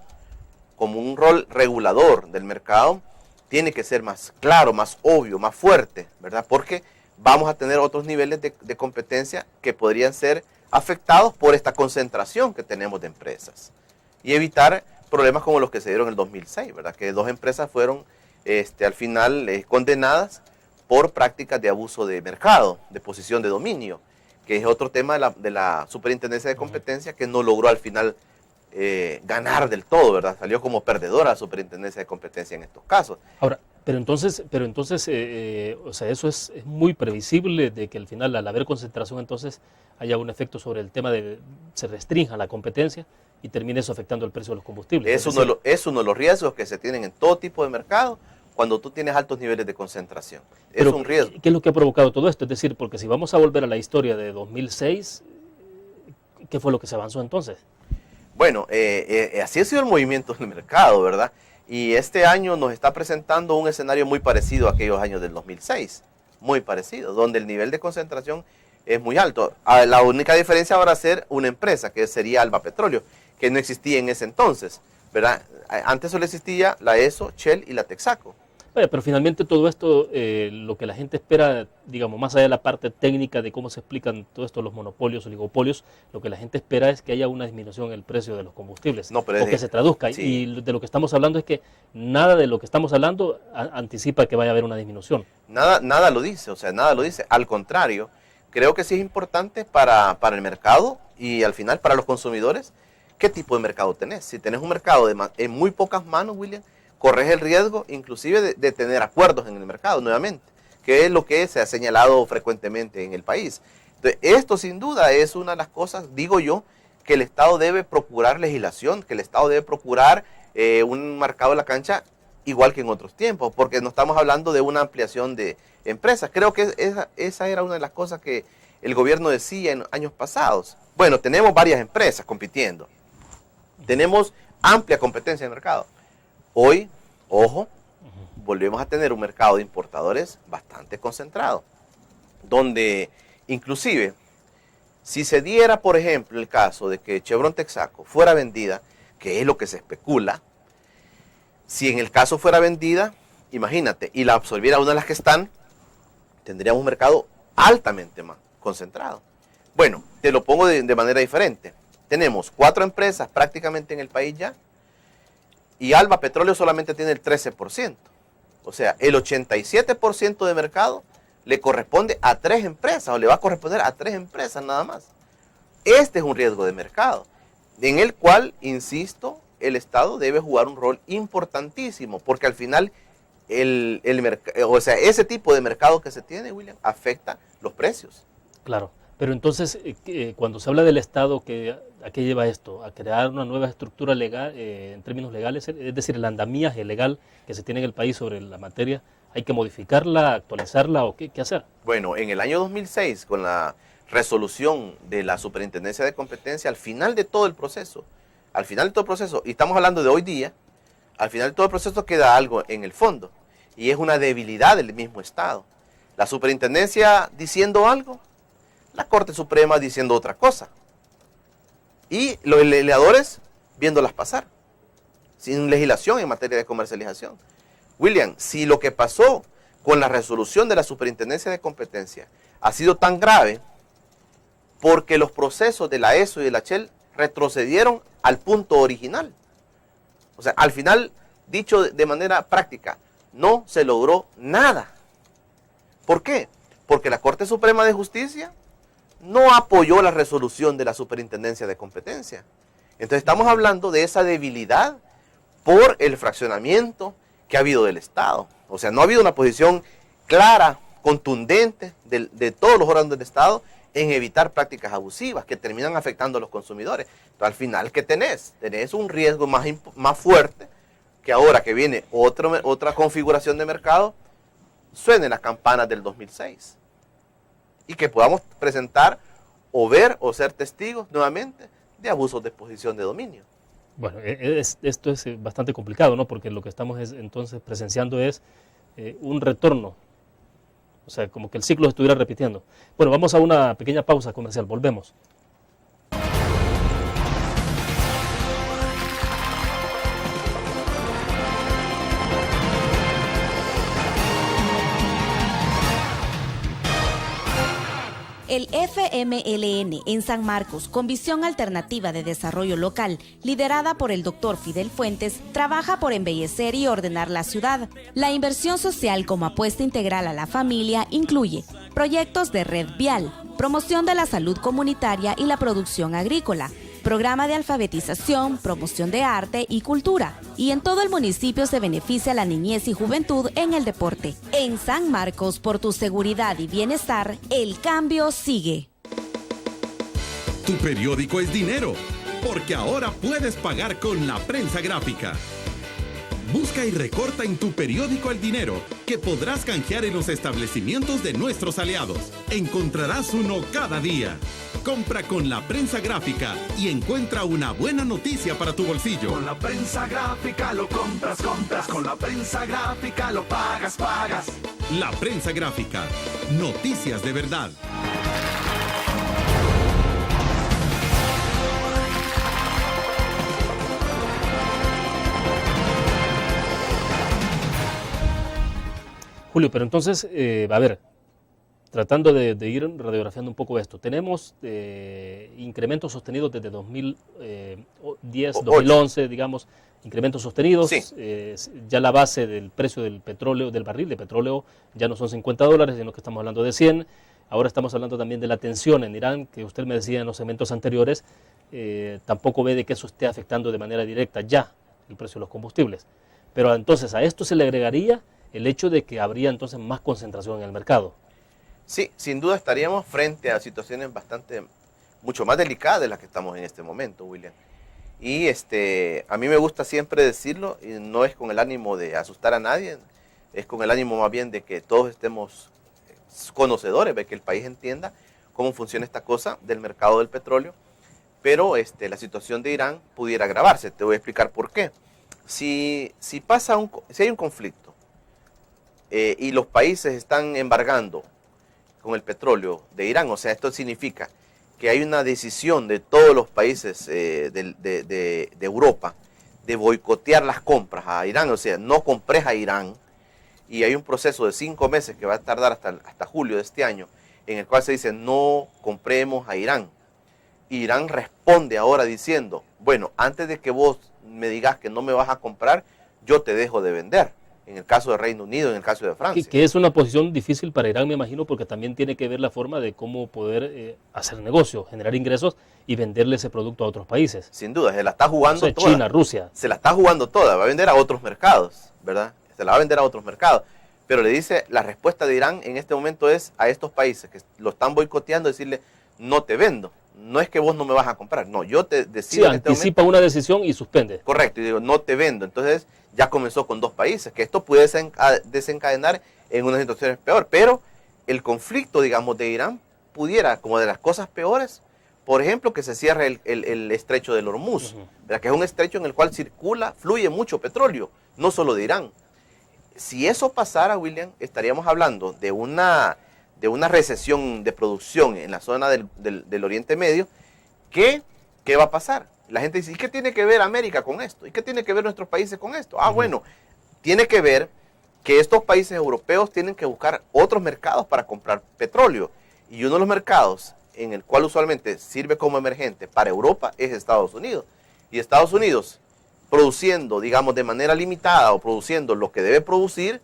como un rol regulador del mercado, tiene que ser más claro, más obvio, más fuerte, ¿verdad? Porque vamos a tener otros niveles de competencia que podrían ser afectados por esta concentración que tenemos de empresas. Y evitar problemas como los que se dieron en el 2006, ¿verdad? Que 2 empresas fueron al final condenadas por prácticas de abuso de mercado, de posición de dominio, que es otro tema de la Superintendencia de Competencia que no logró al final ganar del todo, ¿verdad? Salió como perdedora la Superintendencia de Competencia en estos casos. Ahora, pero entonces o sea, eso es muy previsible de que al final, al haber concentración, entonces haya un efecto sobre el tema de se restrinja la competencia y termine eso afectando el precio de los combustibles. Es uno de los riesgos que se tienen en todo tipo de mercado cuando tú tienes altos niveles de concentración. Es un riesgo. ¿Qué es lo que ha provocado todo esto? Es decir, porque si vamos a volver a la historia de 2006, ¿qué fue lo que se avanzó entonces? Bueno, así ha sido el movimiento del mercado, ¿verdad? Y este año nos está presentando un escenario muy parecido a aquellos años del 2006, muy parecido, donde el nivel de concentración es muy alto. La única diferencia va a ser una empresa, que sería Alba Petróleo, que no existía en ese entonces, ¿verdad? Antes solo existía la ESO, Shell y la Texaco. Pero finalmente todo esto, lo que la gente espera, digamos, más allá de la parte técnica de cómo se explican todo esto, los monopolios, oligopolios, lo que la gente espera es que haya una disminución en el precio de los combustibles, o que se traduzca. Sí. Y de lo que estamos hablando es que nada de lo que estamos hablando anticipa que vaya a haber una disminución. Nada lo dice, o sea, nada lo dice. Al contrario, creo que sí es importante para el mercado y al final para los consumidores, ¿qué tipo de mercado tenés? Si tenés un mercado en muy pocas manos, William, corres el riesgo inclusive de tener acuerdos en el mercado nuevamente, que es lo que se ha señalado frecuentemente en el país. Entonces, esto sin duda es una de las cosas, digo yo, que el Estado debe procurar legislación, que el Estado debe procurar un mercado de la cancha igual que en otros tiempos, porque no estamos hablando de una ampliación de empresas. Creo que esa era una de las cosas que el gobierno decía en años pasados? Bueno, tenemos varias empresas compitiendo. Tenemos amplia competencia en el mercado. Hoy, ojo, volvemos a tener un mercado de importadores bastante concentrado, donde inclusive, si se diera, por ejemplo, el caso de que Chevron Texaco fuera vendida, que es lo que se especula, si en el caso fuera vendida, imagínate, y la absorbiera una de las que están, tendríamos un mercado altamente más concentrado. Bueno, te lo pongo de manera diferente. Tenemos 4 empresas prácticamente en el país ya, y Alba Petróleo solamente tiene el 13%. O sea, el 87% de mercado le corresponde a 3 empresas, o le va a corresponder a 3 empresas nada más. Este es un riesgo de mercado, en el cual, insisto, el Estado debe jugar un rol importantísimo, porque al final, ese tipo de mercado que se tiene, William, afecta los precios. Claro, pero entonces, cuando se habla del Estado, ¿a qué lleva esto? ¿A crear una nueva estructura legal, en términos legales? Es decir, el andamiaje legal que se tiene en el país sobre la materia, ¿hay que modificarla, actualizarla o qué hacer? Bueno, en el año 2006, con la resolución de la Superintendencia de Competencia, al final de todo el proceso, y estamos hablando de hoy día, al final de todo el proceso queda algo en el fondo, y es una debilidad del mismo Estado. La Superintendencia diciendo algo, la Corte Suprema diciendo otra cosa, y los legisladores viéndolas pasar, sin legislación en materia de comercialización. William, si lo que pasó con la resolución de la Superintendencia de Competencia ha sido tan grave, porque los procesos de la ESO y de la Shell retrocedieron al punto original. O sea, al final, dicho de manera práctica, no se logró nada. ¿Por qué? Porque la Corte Suprema de Justicia no apoyó la resolución de la Superintendencia de Competencia. Entonces estamos hablando de esa debilidad por el fraccionamiento que ha habido del Estado. O sea, no ha habido una posición clara, contundente de todos los órganos del Estado en evitar prácticas abusivas que terminan afectando a los consumidores. Entonces, al final, ¿qué tenés? Tenés un riesgo más fuerte, que ahora que viene otra configuración de mercado, suenen las campanas del 2006. Y que podamos presentar o ver o ser testigos nuevamente de abusos de posición de dominio. Bueno, esto es bastante complicado, ¿no? Porque lo que estamos entonces presenciando es un retorno. O sea, como que el ciclo se estuviera repitiendo. Bueno, vamos a una pequeña pausa comercial. Volvemos. El FMLN en San Marcos, con visión alternativa de desarrollo local, liderada por el Dr. Fidel Fuentes, trabaja por embellecer y ordenar la ciudad. La inversión social como apuesta integral a la familia incluye proyectos de red vial, promoción de la salud comunitaria y la producción agrícola, programa de alfabetización, promoción de arte y cultura. Y en todo el municipio se beneficia a la niñez y juventud en el deporte. En San Marcos, por tu seguridad y bienestar, el cambio sigue. Tu periódico es dinero, porque ahora puedes pagar con la prensa gráfica. Busca y recorta en tu periódico El Dinero, que podrás canjear en los establecimientos de nuestros aliados. Encontrarás uno cada día. Compra con la prensa gráfica y encuentra una buena noticia para tu bolsillo. Con la prensa gráfica lo compras. Con la prensa gráfica lo pagas. La prensa gráfica. Noticias de verdad. Julio, pero entonces, a ver, tratando de ir radiografiando un poco esto, tenemos incrementos sostenidos desde 2010, 2011, digamos, incrementos sostenidos. Sí. Ya la base del precio del petróleo, del barril de petróleo, ya no son $50, sino que estamos hablando de 100. Ahora estamos hablando también de la tensión en Irán, que usted me decía en los segmentos anteriores, tampoco ve de que eso esté afectando de manera directa ya el precio de los combustibles. Pero entonces a esto se le agregaría el hecho de que habría entonces más concentración en el mercado. Sí, sin duda estaríamos frente a situaciones mucho más delicadas de las que estamos en este momento, William. Y a mí me gusta siempre decirlo, y no es con el ánimo de asustar a nadie, es con el ánimo más bien de que todos estemos conocedores, de que el país entienda cómo funciona esta cosa del mercado del petróleo, pero la situación de Irán pudiera agravarse. Te voy a explicar por qué. Si hay un conflicto y los países están embargando con el petróleo de Irán, o sea, esto significa que hay una decisión de todos los países de Europa de boicotear las compras a Irán, o sea, no compres a Irán, y hay un proceso de 5 meses que va a tardar hasta julio de este año, en el cual se dice no compremos a Irán. Irán responde ahora diciendo, bueno, antes de que vos me digas que no me vas a comprar, yo te dejo de vender. En el caso de Reino Unido, en el caso de Francia. Que es una posición difícil para Irán, me imagino, porque también tiene que ver la forma de cómo poder hacer negocio, generar ingresos y venderle ese producto a otros países. Sin duda, se la está jugando toda. China, Rusia. Se la está jugando toda, va a vender a otros mercados, ¿verdad? Se la va a vender a otros mercados. Pero le dice, la respuesta de Irán en este momento es a estos países que lo están boicoteando, decirle, no te vendo. No es que vos no me vas a comprar, no, yo te decido. Sí, anticipa una decisión y suspende. Correcto, y digo, no te vendo. Entonces ya comenzó con 2 países, que esto puede desencadenar en una situación peor. Pero el conflicto, digamos, de Irán pudiera, como de las cosas peores, por ejemplo, que se cierre el estrecho del Hormuz, ¿verdad? Que es un estrecho en el cual fluye mucho petróleo, no solo de Irán. Si eso pasara, William, estaríamos hablando de una recesión de producción en la zona del Oriente Medio. ¿Qué va a pasar? La gente dice, ¿y qué tiene que ver América con esto? ¿Y qué tiene que ver nuestros países con esto? Bueno, tiene que ver que estos países europeos tienen que buscar otros mercados para comprar petróleo. Y uno de los mercados en el cual usualmente sirve como emergente para Europa es Estados Unidos. Y Estados Unidos, produciendo, digamos, de manera limitada o produciendo lo que debe producir,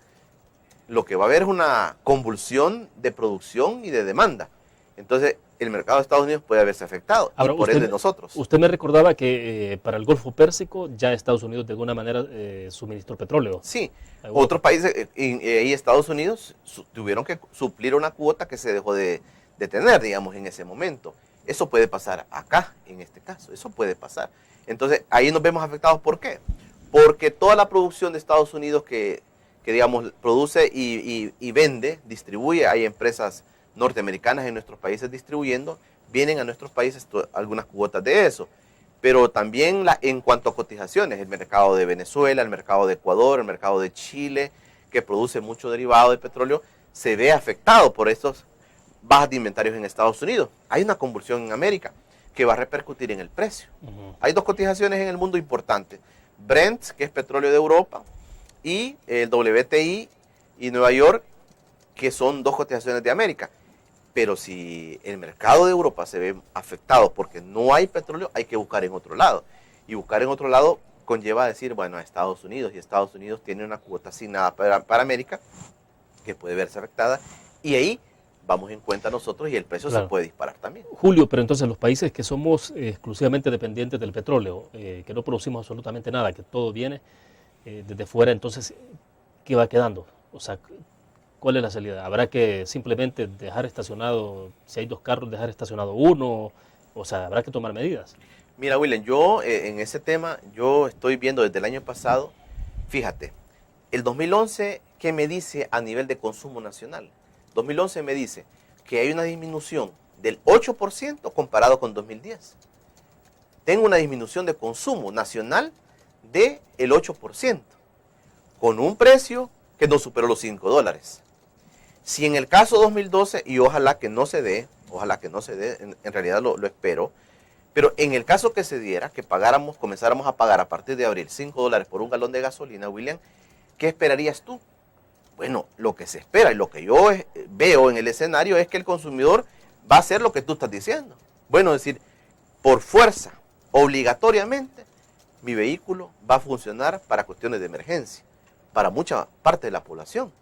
lo que va a haber es una convulsión de producción y de demanda. Entonces, el mercado de Estados Unidos puede haberse afectado, ahora, y por ende nosotros. Usted me recordaba que para el Golfo Pérsico ya Estados Unidos de alguna manera suministró petróleo. Sí, otros países y Estados Unidos tuvieron que suplir una cuota que se dejó de tener, digamos, en ese momento. Eso puede pasar acá, en este caso, eso puede pasar. Entonces, ahí nos vemos afectados. ¿Por qué? Porque toda la producción de Estados Unidos que digamos, produce y vende, distribuye, hay empresas norteamericanas en nuestros países distribuyendo, vienen a nuestros países algunas cuotas de eso. Pero también en cuanto a cotizaciones, el mercado de Venezuela, el mercado de Ecuador, el mercado de Chile, que produce mucho derivado de petróleo, se ve afectado por estos bajas de inventarios en Estados Unidos. Hay una convulsión en América que va a repercutir en el precio. Hay 2 cotizaciones en el mundo importantes. Brent, que es petróleo de Europa, y el WTI y Nueva York, que son 2 cotizaciones de América. Pero si el mercado de Europa se ve afectado porque no hay petróleo, hay que buscar en otro lado. Y buscar en otro lado conlleva a decir, bueno, a Estados Unidos, y Estados Unidos tiene una cuota asignada para América que puede verse afectada, y ahí vamos en cuenta nosotros y el precio se puede disparar también. Julio, pero entonces los países que somos exclusivamente dependientes del petróleo, que no producimos absolutamente nada, que todo viene desde fuera, entonces, ¿qué va quedando? O sea, ¿cuál es la salida? ¿Habrá que simplemente dejar estacionado, si hay 2 carros, dejar estacionado uno? O sea, ¿habrá que tomar medidas? Mira, William, yo en ese tema, yo estoy viendo desde el año pasado, fíjate, el 2011, ¿qué me dice a nivel de consumo nacional? 2011 me dice que hay una disminución del 8% comparado con 2010. Tengo una disminución de consumo nacional del 8%, con un precio que no superó los $5. Si en el caso 2012, y ojalá que no se dé, en realidad lo espero, pero en el caso que se diera, que comenzáramos a pagar a partir de abril $5 por un galón de gasolina, William, ¿qué esperarías tú? Bueno, lo que se espera y lo que yo veo en el escenario es que el consumidor va a hacer lo que tú estás diciendo. Bueno, es decir, por fuerza, obligatoriamente, mi vehículo va a funcionar para cuestiones de emergencia, para mucha parte de la población,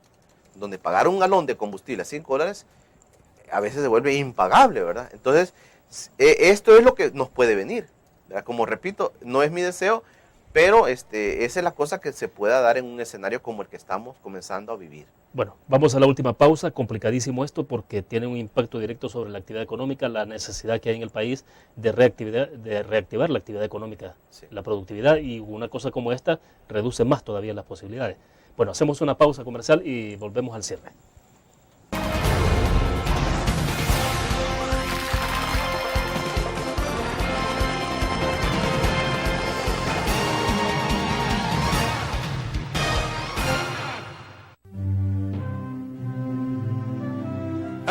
donde pagar un galón de combustible a $5 a veces se vuelve impagable, ¿verdad? Entonces, esto es lo que nos puede venir, ¿verdad? Como repito, no es mi deseo, pero esa es la cosa que se pueda dar en un escenario como el que estamos comenzando a vivir. Bueno, vamos a la última pausa. Complicadísimo esto porque tiene un impacto directo sobre la actividad económica, la necesidad que hay en el país de reactivar la actividad económica, sí, la productividad, y una cosa como esta reduce más todavía las posibilidades. Bueno, hacemos una pausa comercial y volvemos al cierre.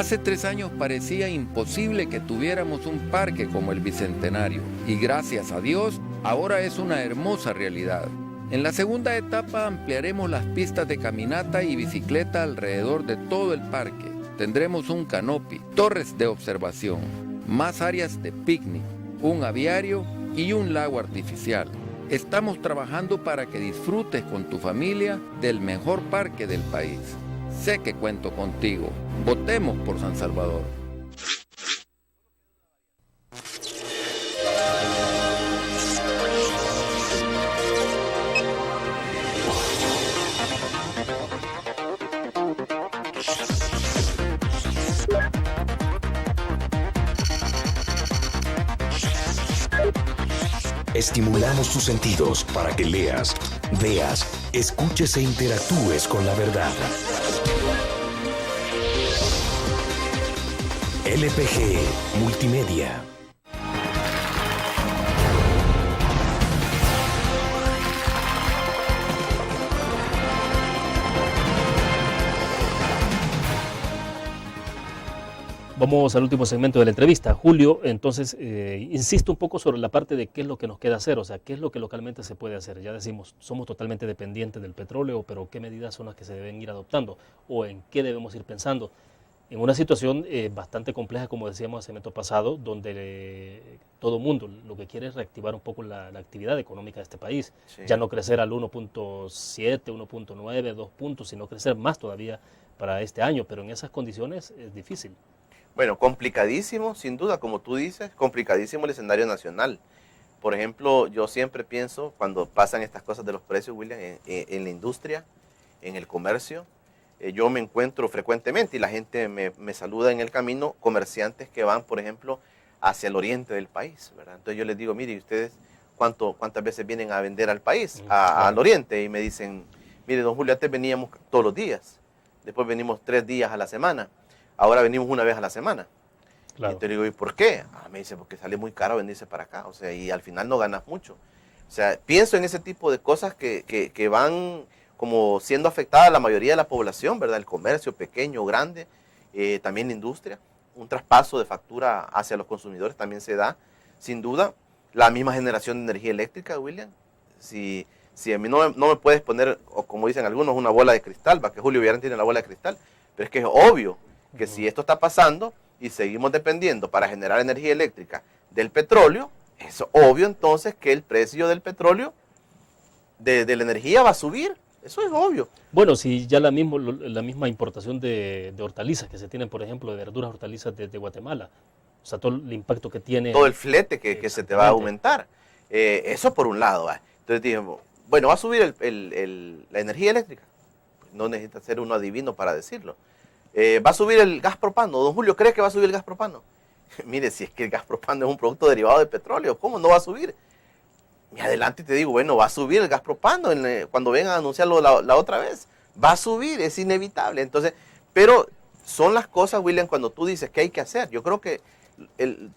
Hace 3 años parecía imposible que tuviéramos un parque como el Bicentenario y gracias a Dios ahora es una hermosa realidad. En la segunda etapa ampliaremos las pistas de caminata y bicicleta alrededor de todo el parque. Tendremos un canopy, torres de observación, más áreas de picnic, un aviario y un lago artificial. Estamos trabajando para que disfrutes con tu familia del mejor parque del país. Sé que cuento contigo. Votemos por San Salvador. Estimulamos tus sentidos para que leas, veas, escuches e interactúes con la verdad. LPG Multimedia. Vamos al último segmento de la entrevista. Julio, entonces, insisto un poco sobre la parte de qué es lo que nos queda hacer, o sea, qué es lo que localmente se puede hacer. Ya decimos, somos totalmente dependientes del petróleo, pero ¿qué medidas son las que se deben ir adoptando? ¿O en qué debemos ir pensando? En una situación bastante compleja, como decíamos el segmento pasado, donde todo mundo lo que quiere es reactivar un poco la actividad económica de este país. Sí. Ya no crecer al 1.7, 1.9, 2 puntos, sino crecer más todavía para este año, pero en esas condiciones es difícil. Bueno, complicadísimo, sin duda, como tú dices, complicadísimo el escenario nacional. Por ejemplo, yo siempre pienso, cuando pasan estas cosas de los precios, William, en la industria, en el comercio, yo me encuentro frecuentemente y la gente me saluda en el camino, comerciantes que van, por ejemplo, hacia el oriente del país, ¿verdad? Entonces yo les digo, mire, ¿ustedes cuántas veces vienen a vender al país, al oriente? Y me dicen, mire, don Julio, antes veníamos todos los días, después venimos 3 días a la semana. Ahora venimos una vez a la semana. Claro. Y te digo, ¿y por qué? Me dice, porque sale muy caro venirse para acá. O sea, y al final no ganas mucho. O sea, pienso en ese tipo de cosas que van como siendo afectada la mayoría de la población, ¿verdad? El comercio pequeño, grande, también la industria. Un traspaso de factura hacia los consumidores también se da, sin duda. La misma generación de energía eléctrica, William. Si a mí no me puedes poner, o como dicen algunos, una bola de cristal, va, que Julio Villarán tiene la bola de cristal, pero es que es obvio que si esto está pasando y seguimos dependiendo para generar energía eléctrica del petróleo, es obvio entonces que el precio del petróleo, de la energía va a subir. Eso es obvio. Bueno, si ya la misma importación de hortalizas que se tienen, por ejemplo, de verduras, hortalizas de Guatemala, o sea, todo el impacto que tiene. Todo el flete que se te va a aumentar. Eso por un lado. Entonces dijimos, bueno, ¿va a subir la energía eléctrica? No necesita ser uno adivino para decirlo. ¿Va a subir el gas propano? Don Julio, ¿cree que va a subir el gas propano? Mire, si es que el gas propano es un producto derivado de petróleo, ¿cómo no va a subir? Y adelante te digo, bueno, va a subir el gas propano cuando vengan a anunciarlo la otra vez. Va a subir, es inevitable. Entonces, pero son las cosas, William, cuando tú dices qué hay que hacer. Yo creo que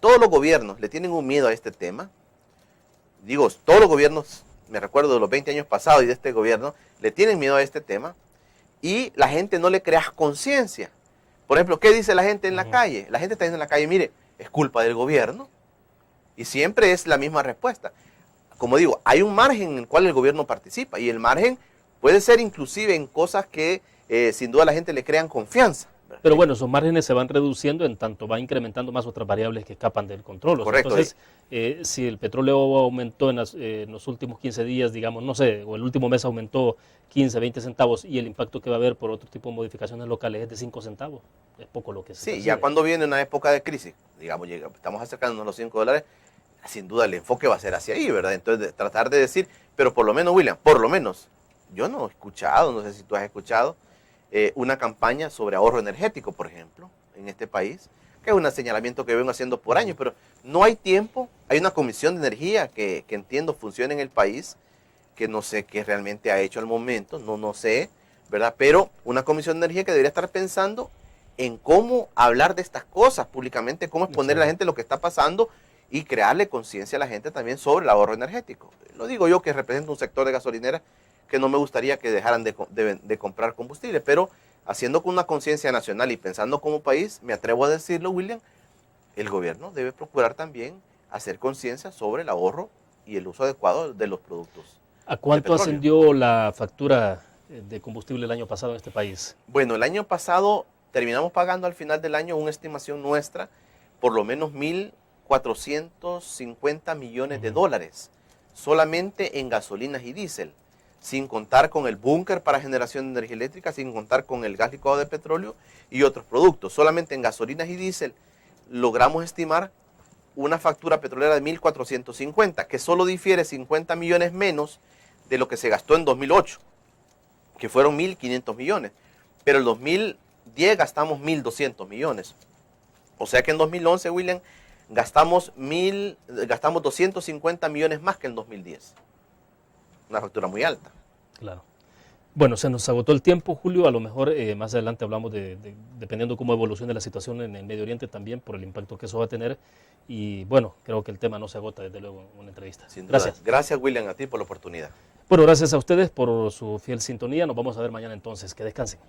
todos los gobiernos le tienen un miedo a este tema. Digo, todos los gobiernos, me recuerdo de los 20 años pasados y de este gobierno, le tienen miedo a este tema. Y la gente no le creas conciencia. Por ejemplo, ¿qué dice la gente en la calle? La gente está diciendo en la calle, mire, es culpa del gobierno. Y siempre es la misma respuesta. Como digo, hay un margen en el cual el gobierno participa. Y el margen puede ser inclusive en cosas que sin duda a la gente le crean confianza. Pero bueno, esos márgenes se van reduciendo en tanto va incrementando más otras variables que escapan del control. Correcto. Entonces, si el petróleo aumentó en los últimos 15 días, digamos, no sé, o el último mes aumentó 15, 20 centavos y el impacto que va a haber por otro tipo de modificaciones locales es de 5 centavos, es poco lo que se percibe. Sí, ya cuando viene una época de crisis, digamos, estamos acercándonos a los $5, sin duda el enfoque va a ser hacia ahí, ¿verdad? Entonces, tratar de decir, pero por lo menos, William, por lo menos, yo no he escuchado, no sé si tú has escuchado, una campaña sobre ahorro energético, por ejemplo, en este país, que es un señalamiento que vengo haciendo por años, pero no hay tiempo. Hay una comisión de energía que entiendo funciona en el país, que no sé qué realmente ha hecho al momento, no sé, ¿verdad? Pero una comisión de energía que debería estar pensando en cómo hablar de estas cosas públicamente, cómo exponerle a la gente lo que está pasando y crearle conciencia a la gente también sobre el ahorro energético. Lo digo yo que represento un sector de gasolineras que no me gustaría que dejaran de comprar combustible, pero haciendo con una conciencia nacional y pensando como país, me atrevo a decirlo, William, el gobierno debe procurar también hacer conciencia sobre el ahorro y el uso adecuado de los productos. ¿A cuánto ascendió la factura de combustible el año pasado en este país? Bueno, el año pasado terminamos pagando al final del año una estimación nuestra, por lo menos 1.450 millones de dólares, solamente en gasolinas y diésel, sin contar con el búnker para generación de energía eléctrica, sin contar con el gas licuado de petróleo y otros productos. Solamente en gasolinas y diésel logramos estimar una factura petrolera de 1.450, que solo difiere 50 millones menos de lo que se gastó en 2008, que fueron 1.500 millones. Pero en 2010 gastamos 1.200 millones. O sea que en 2011, William, gastamos 250 millones más que en 2010. Una factura muy alta. Claro. Bueno, se nos agotó el tiempo, Julio. A lo mejor más adelante hablamos dependiendo cómo evolucione la situación en el Medio Oriente también, por el impacto que eso va a tener. Y bueno, creo que el tema no se agota desde luego en una entrevista. Sin duda. Gracias. Gracias, William, a ti por la oportunidad. Bueno, gracias a ustedes por su fiel sintonía. Nos vamos a ver mañana entonces. Que descansen.